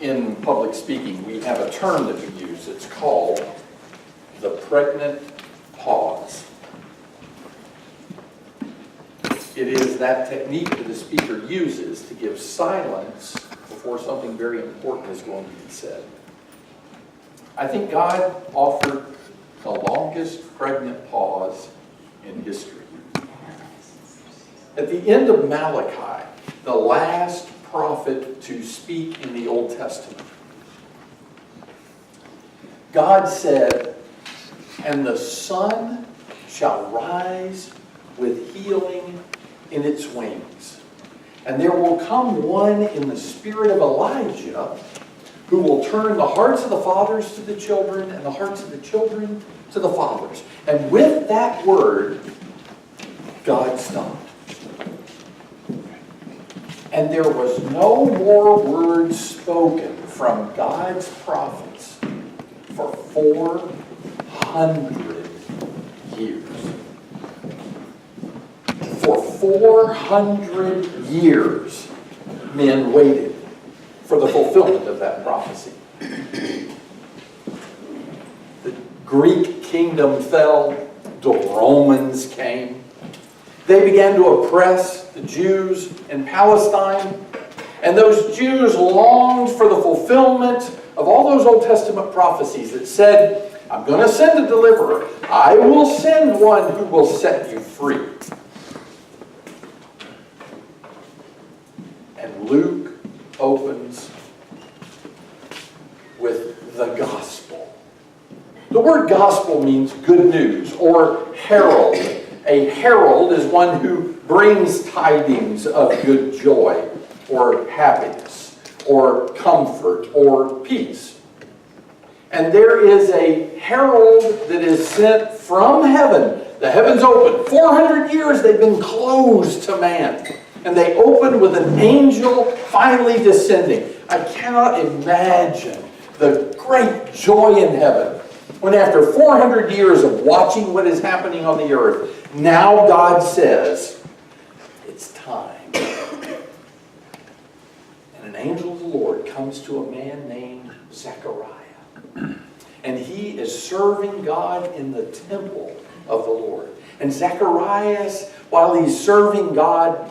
in public speaking, we have a term that we use. It's called the pregnant pause. It is that technique that the speaker uses to give silence before something very important is going to be said. I think God offered the longest pregnant pause in history. At the end of Malachi, the last prophet to speak in the Old Testament, God said, "And the sun shall rise with healing in its wings. And there will come one in the spirit of Elijah who will turn the hearts of the fathers to the children and the hearts of the children to the fathers." And with that word, God stopped. And there was no more words spoken from God's prophets for 400 years. For 400 years, men waited for the fulfillment of that prophecy. The Greek kingdom fell. The Romans came. They began to oppress the Jews in Palestine. And those Jews longed for the fulfillment of all those Old Testament prophecies that said, "I'm going to send a deliverer. I will send one who will set you free." And Luke opens with the gospel. The word gospel means good news or herald. A herald is one who brings tidings of good joy or happiness or comfort or peace. And there is a herald that is sent from heaven. The heavens open. 400 years they've been closed to man. And they open with an angel finally descending. I cannot imagine the great joy in heaven when after 400 years of watching what is happening on the earth, now God says, "It's time." And an angel of the Lord comes to a man named Zechariah. And he is serving God in the temple of the Lord. And Zacharias, while he's serving God,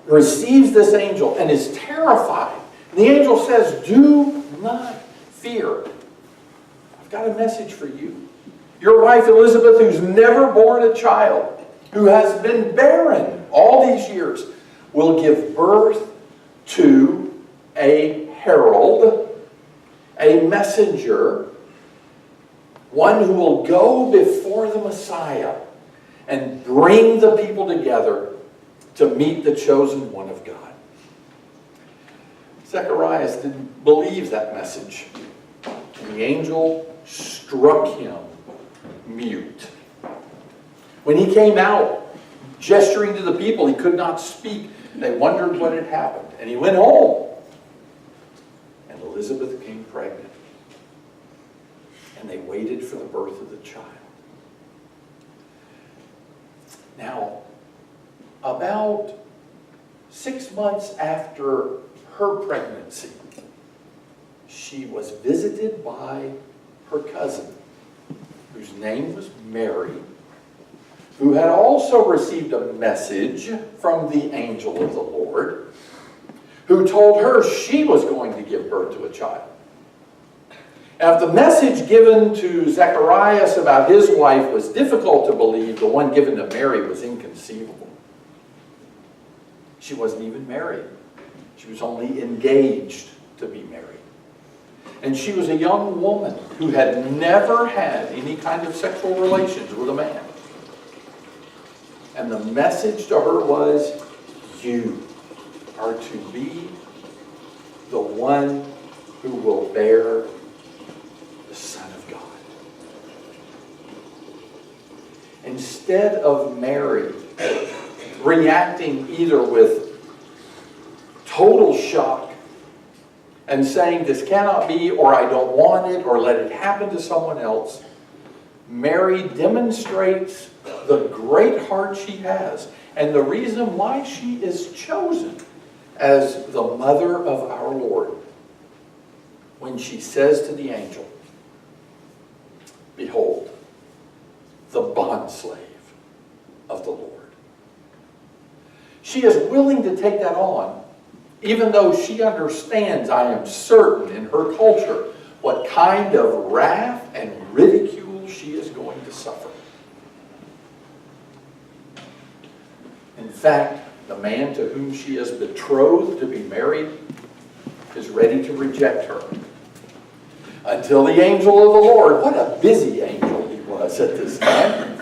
receives this angel and is terrified. And the angel says, "Do not fear. I've got a message for you. Your wife Elizabeth, who's never born a child, who has been barren all these years, will give birth to a herald, a messenger, one who will go before the Messiah and bring the people together to meet the chosen one of God." Zacharias didn't believe that message. And the angel struck him mute. When he came out, gesturing to the people, he could not speak. They wondered what had happened. And he went home. And Elizabeth became pregnant. And they waited for the birth of the child. Now, about 6 months after her pregnancy, she was visited by her cousin, whose name was Mary, who had also received a message from the angel of the Lord, who told her she was going to give birth to a child. Now, if the message given to Zacharias about his wife was difficult to believe, the one given to Mary was inconceivable. She wasn't even married. She was only engaged to be married. And she was a young woman who had never had any kind of sexual relations with a man. And the message to her was, "You are to be the one who will bear the Son of God." Instead of Mary reacting either with total shock and saying, "This cannot be," or "I don't want it," or "Let it happen to someone else," Mary demonstrates the great heart she has and the reason why she is chosen as the mother of our Lord. when she says to the angel, "Behold, the bondslave of the Lord." She is willing to take that on, even though she understands, I am certain, in her culture, what kind of wrath and ridicule she is going to suffer. In fact, the man to whom she is betrothed to be married is ready to reject her. Until the angel of the Lord, what a busy angel he was at this time,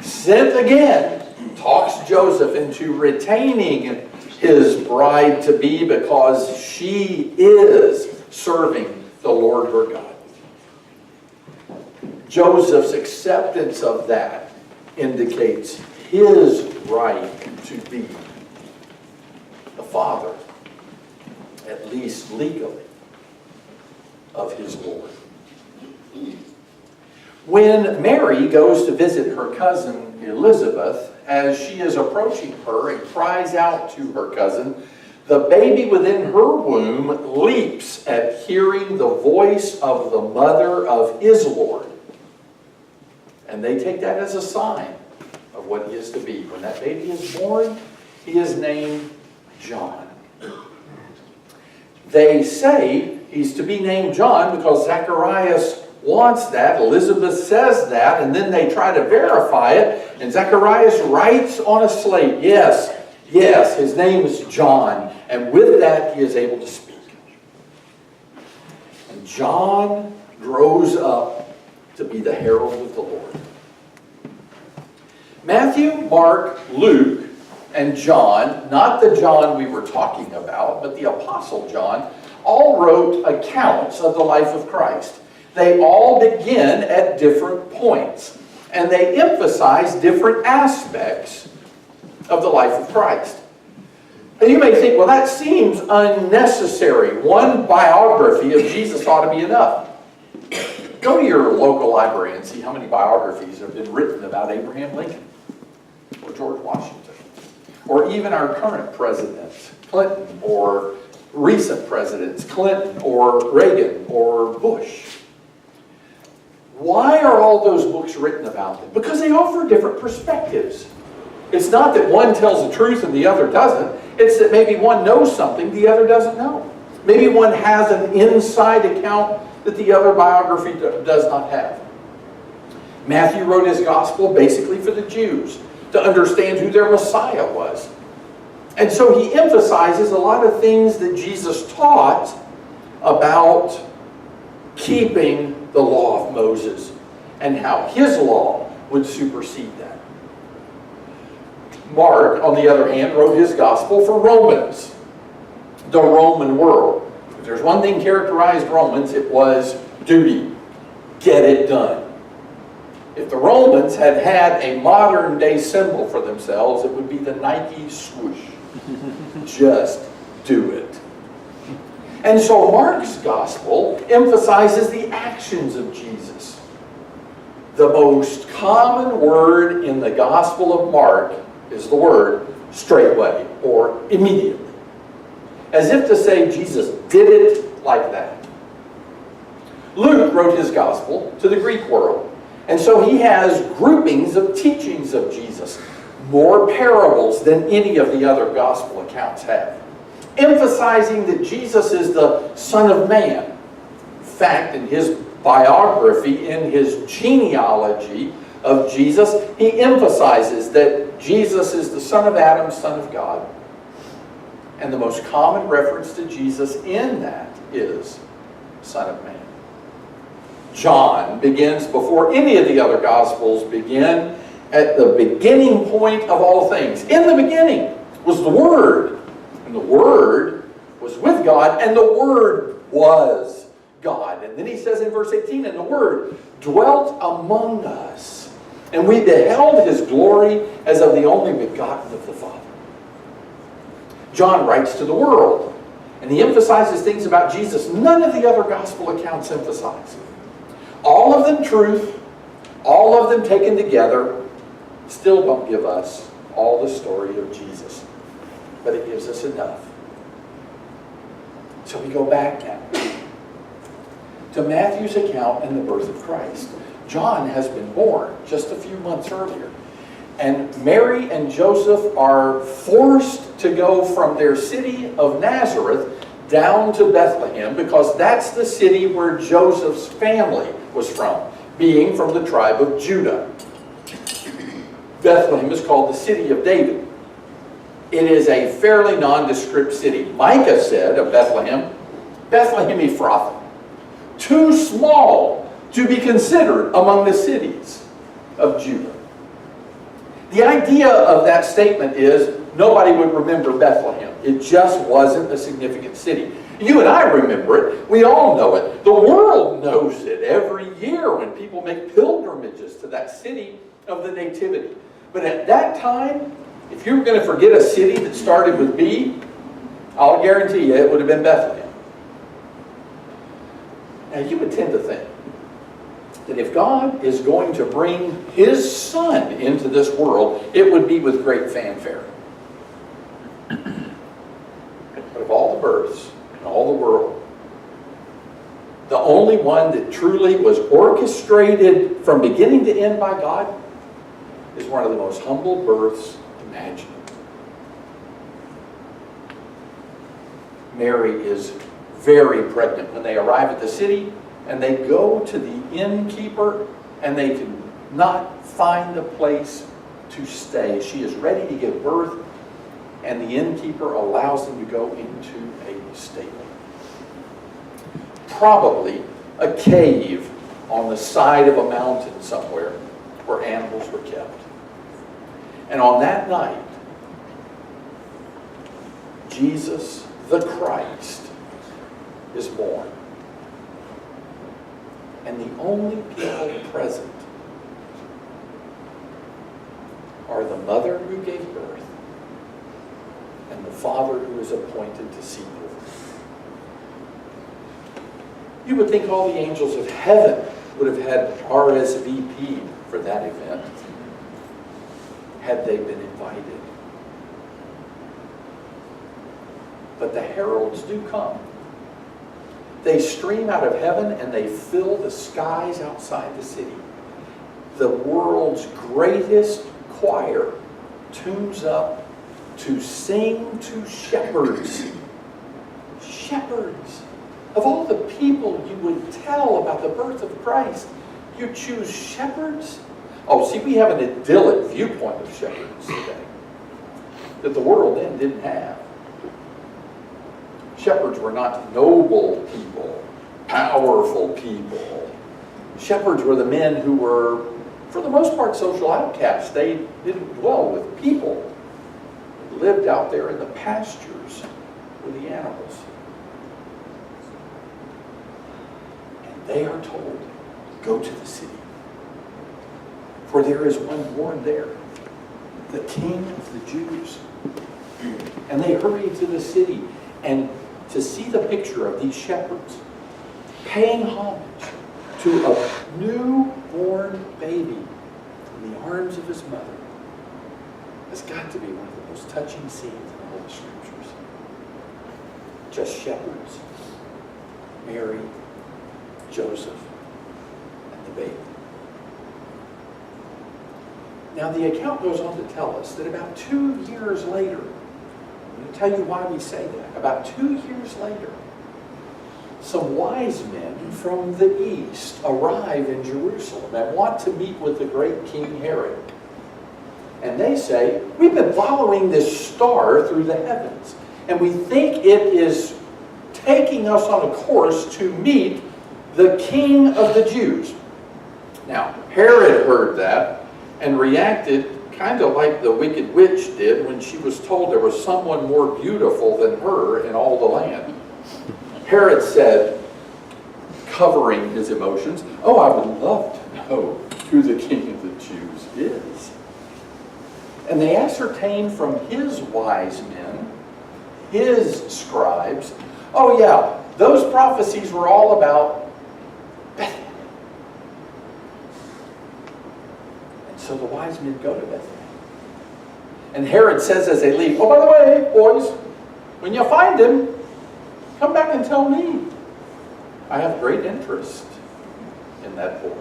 sent again, talks Joseph into retaining his bride-to-be because she is serving the Lord her God. Joseph's acceptance of that indicates his right to be the father, at least legally, of his Lord. When Mary goes to visit her cousin Elizabeth, as she is approaching her and cries out to her cousin, the baby within her womb leaps at hearing the voice of the mother of his Lord. And they take that as a sign of what he is to be. When that baby is born, he is named John. They say he's to be named John because Zacharias wants that. Elizabeth says that, and then they try to verify it, and Zacharias writes on a slate, yes, his name is John, and with that he is able to speak. And John grows up to be the herald of the Lord. Matthew, Mark, Luke, and John, not the John we were talking about, but the Apostle John, all wrote accounts of the life of Christ. They all begin at different points, and they emphasize different aspects of the life of Christ. And you may think, well, that seems unnecessary. One biography of Jesus ought to be enough. Go to your local library and see how many biographies have been written about Abraham Lincoln or George Washington, or even our current presidents, Clinton, or recent presidents, Clinton or Reagan or Bush. Why are all those books written about them? Because they offer different perspectives. It's not that one tells the truth and the other doesn't. It's that maybe one knows something the other doesn't know. Maybe one has an inside account that the other biography does not have. Matthew wrote his gospel basically for the Jews, to understand who their Messiah was. And so he emphasizes a lot of things that Jesus taught about keeping the law of Moses and how his law would supersede that. Mark, on the other hand, wrote his gospel for Romans, the Roman world. If there's one thing characterized Romans, it was duty. Get it done. If the Romans had had a modern day symbol for themselves, it would be the Nike swoosh. Just do it. And so Mark's gospel emphasizes the actions of Jesus. The most common word in the gospel of Mark is the word straightway or immediately. As if to say Jesus did it like that. Luke wrote his gospel to the Greek world. And so he has groupings of teachings of Jesus, more parables than any of the other gospel accounts have, emphasizing that Jesus is the Son of Man. In fact, in his biography, in his genealogy of Jesus, he emphasizes that Jesus is the son of Adam, son of God. And the most common reference to Jesus in that is Son of Man. John begins before any of the other Gospels begin, at the beginning point of all things. In the beginning was the Word, and the Word was with God, and the Word was God. And then he says in verse 18, and the Word dwelt among us, and we beheld his glory as of the only begotten of the Father. John writes to the world, and he emphasizes things about Jesus none of the other gospel accounts emphasize. All of them truth, all of them taken together, still don't give us all the story of Jesus. But it gives us enough. So we go back now to Matthew's account and the birth of Christ. John has been born just a few months earlier. And Mary and Joseph are forced to go from their city of Nazareth down to Bethlehem, because that's the city where Joseph's family was from, being from the tribe of Judah. Bethlehem is called the city of David. It is a fairly nondescript city. Micah said of Bethlehem, Bethlehem Ephrathah, too small to be considered among the cities of Judah. The idea of that statement is nobody would remember Bethlehem. It just wasn't a significant city. You and I remember it. We all know it. The world knows it every year when people make pilgrimages to that city of the Nativity. But at that time, if you were going to forget a city that started with B, I'll guarantee you it would have been Bethlehem. Now you would tend to think that if God is going to bring His Son into this world, it would be with great fanfare. But of all the births in all the world, the only one that truly was orchestrated from beginning to end by God is one of the most humble births imaginable. Mary is very pregnant when they arrive at the city, and they go to the innkeeper, and they can not find a place to stay. She is ready to give birth, and the innkeeper allows them to go into a stable. Probably a cave on the side of a mountain somewhere where animals were kept. And on that night, Jesus the Christ is born. And the only people present are the mother who gave birth and the father who is appointed to see birth. You would think all the angels of heaven would have had RSVP'd for that event had they been invited. But the heralds do come. They stream out of heaven and they fill the skies outside the city. The world's greatest choir tunes up to sing to shepherds. Shepherds. Of all the people you would tell about the birth of Christ, you choose shepherds? Oh, see, we have an idyllic viewpoint of shepherds today that the world then didn't have. Shepherds were not noble people, powerful people. Shepherds were the men who were, for the most part, social outcasts. They didn't dwell with people. They lived out there in the pastures with the animals. And they are told, go to the city, for there is one born there, the King of the Jews. And they hurry to the city, and to see the picture of these shepherds paying homage to a newborn baby in the arms of his mother has got to be one of the most touching scenes in all the Scriptures. Just shepherds, Mary, Joseph, and the baby. Now the account goes on to tell us that about 2 years later, I'm going to tell you why we say that. About 2 years later, some wise men from the east arrive in Jerusalem and want to meet with the great King Herod. And they say, we've been following this star through the heavens, and we think it is taking us on a course to meet the King of the Jews. Now, Herod heard that and reacted kind of like the wicked witch did when she was told there was someone more beautiful than her in all the land. Herod said, covering his emotions, oh, I would love to know who the King of the Jews is. And they ascertained from his wise men, his scribes, oh yeah, those prophecies were all about Bethlehem. And so the wise men go to Bethlehem. And Herod says as they leave, oh, by the way, boys, when you find him, come back and tell me. I have great interest in that boy.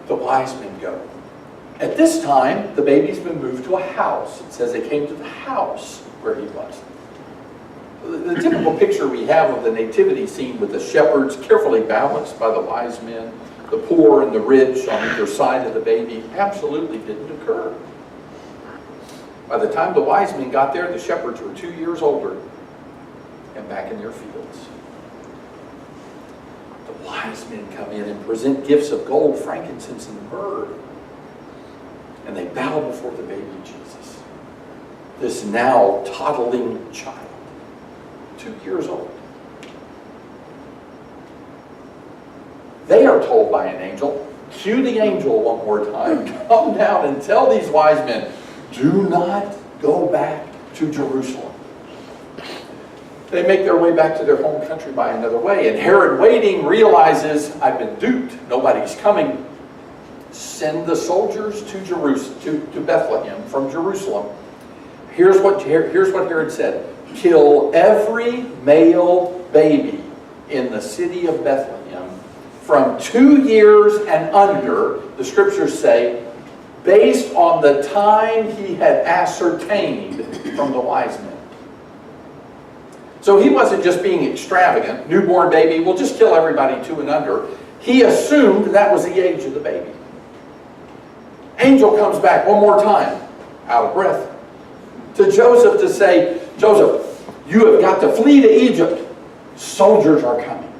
The wise men go. At this time, the baby's been moved to a house. It says they came to the house where he was. The typical picture we have of the nativity scene with the shepherds carefully balanced by the wise men, the poor and the rich on either side of the baby, absolutely didn't occur. By the time the wise men got there, the shepherds were 2 years older and back in their fields. The wise men come in and present gifts of gold, frankincense, and myrrh. And they bow before the baby Jesus, this now toddling child, 2 years old. They are told by an angel, cue the angel one more time, come down and tell these wise men, do not go back to Jerusalem. They make their way back to their home country by another way. And Herod, waiting, realizes, I've been duped. Nobody's coming. Send the soldiers to Bethlehem from Jerusalem. Here's what Herod said. Kill every male baby in the city of Bethlehem from 2 years and under, the scriptures say, based on the time he had ascertained from the wise men. So he wasn't just being extravagant, newborn baby, we'll just kill everybody 2 and under. He assumed that was the age of the baby. Angel comes back one more time, out of breath, to Joseph to say, Joseph, you have got to flee to Egypt. Soldiers are coming.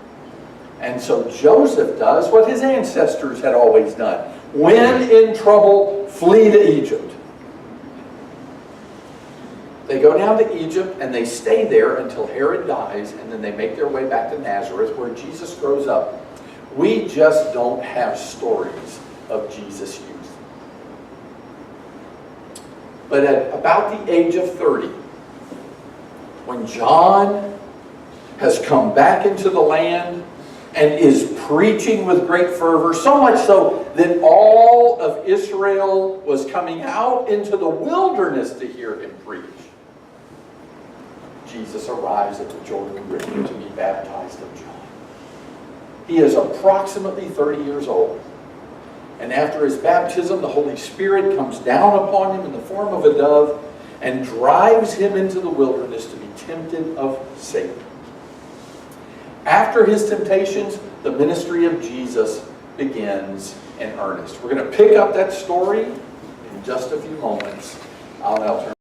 And so Joseph does what his ancestors had always done. When in trouble, flee to Egypt. They go down to Egypt and they stay there until Herod dies, and then they make their way back to Nazareth where Jesus grows up. We just don't have stories of Jesus' youth. But at about the age of 30, when John has come back into the land and is preaching with great fervor, so much so that all of Israel was coming out into the wilderness to hear him preach, Jesus arrives at the Jordan River to be baptized of John. He is approximately 30 years old. And after his baptism, the Holy Spirit comes down upon him in the form of a dove and drives him into the wilderness to be tempted of Satan. After his temptations, the ministry of Jesus begins in earnest. We're going to pick up that story in just a few moments. I'll now turn